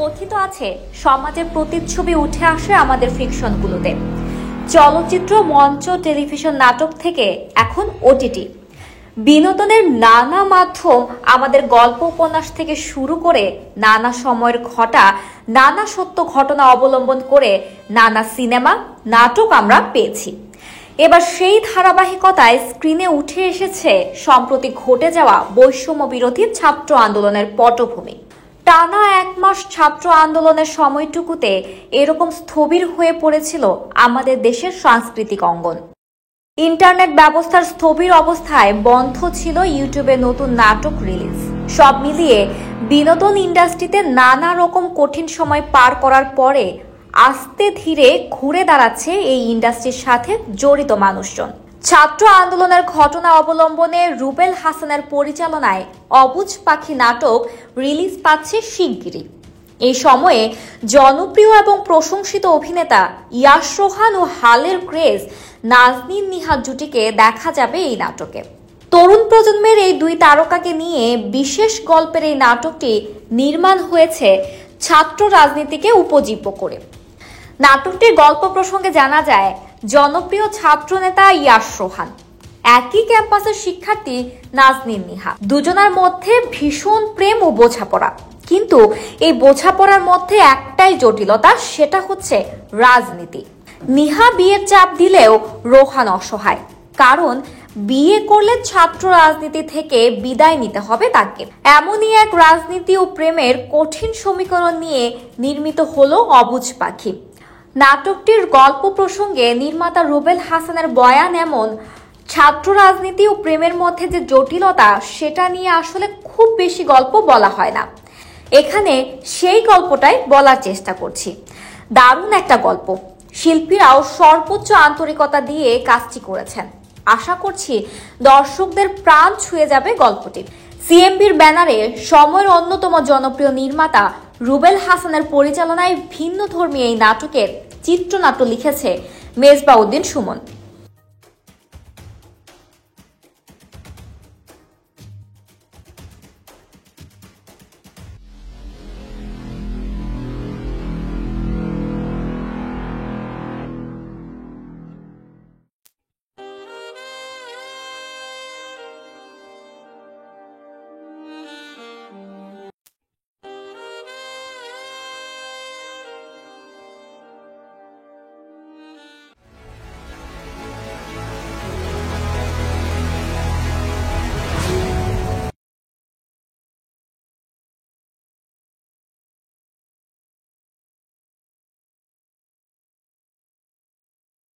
কথিত আছে সমাজের প্রতিচ্ছবি উঠে আসে আমাদের ফিকশনগুলোতে। চলচ্চিত্র, মঞ্চ, টেলিভিশন, নাটক থেকে এখন ওটিটি। বিনোদনের নানা মাধ্যম আমাদের গল্প উপন্যাস থেকে শুরু করে নানা সময়ের ঘটা নানা সত্য ঘটনা অবলম্বন করে নানা সিনেমা, নাটক আমরা পেয়েছি। এবার সেই ধারাবাহিকতায় স্ক্রিনে উঠে এসেছে সম্প্রতি ঘটে যাওয়া বৈষম্য বিরোধী ছাত্র আন্দোলনের পটভূমি। টানা 1 মাস ছাত্র আন্দোলনের সময়টুকুতে এরকম স্থবির হয়ে পড়েছিল আমাদের দেশের সাংস্কৃতিক অঙ্গন। ইন্টারনেট ব্যবস্থার স্থবির অবস্থায় বন্ধ ছিল ইউটিউবে নতুন নাটক রিলিজ। সব মিলিয়ে বিনোদন ইন্ডাস্ট্রিতে নানা রকম কঠিন সময় পার করার পরে আস্তে ধীরে ঘুরে দাঁড়াচ্ছে এই ইন্ডাস্ট্রির সাথে জড়িত মানুষজন। ছাত্র আন্দোলনের ঘটনা অবলম্বনে রুবেল হাসানের পরিচালনায় অবুঝ পাখি নাটক রিলিজ পাচ্ছে শিগগিরই। এই সময়ে জনপ্রিয় এবং প্রশংসিত অভিনেতা ইয়াশ রোহান ও হালের ক্রেজ নাজনীন নিহাদ জুটিকে দেখা যাবে এই নাটকে। তরুণ প্রজন্মের এই 2 তারকাকে নিয়ে বিশেষ গল্পের এই নাটকটি নির্মাণ হয়েছে ছাত্র রাজনীতিকে উপজীব্য করে। নাটকটির গল্প প্রসঙ্গে জানা যায়, জনপ্রিয় ছাত্রনেতা ইয়াশ রোহান, একই ক্যাম্পাসের শিক্ষার্থী নাজনীন নিহাদ, দুজনের মধ্যে ভীষণ প্রেম ও বোঝাপড়া। কিন্তু এই বোঝাপড়ার মধ্যে একটাই জটিলতা, সেটা হচ্ছে রাজনীতি। নিহা বিয়ের চাপ দিলেও রোহান অসহায়, কারণ বিয়ে করলে ছাত্র রাজনীতি থেকে বিদায় নিতে হবে তাকে। এমনই এক রাজনীতি ও প্রেমের কঠিন সমীকরণ নিয়ে নির্মিত হলো অবুঝ পাখি। নাটকটির গল্প প্রসঙ্গে নির্মাতা রুবেল হাসানের বয়ান এমন, ছাত্র রাজনীতি ও প্রেমের মধ্যে যে জটিলতা, সেটা নিয়ে আসলে খুব বেশি গল্প বলা হয় না। এখানে সেই গল্পটাই বলার চেষ্টা করছি। দারুণ একটা গল্প, শিল্পীরাও সর্বোচ্চ আন্তরিকতা দিয়ে কাজটি করেছেন। আশা করছি দর্শকদের প্রাণ ছুঁয়ে যাবে গল্পটি। সিএমবির ব্যানারে সময়ের অন্যতম জনপ্রিয় নির্মাতা রুবেল হাসানের পরিচালনায় ভিন্নধর্মী এই নাটকের চিত্রনাট্য লিখেছে মেজবাউদ্দিন সুমন।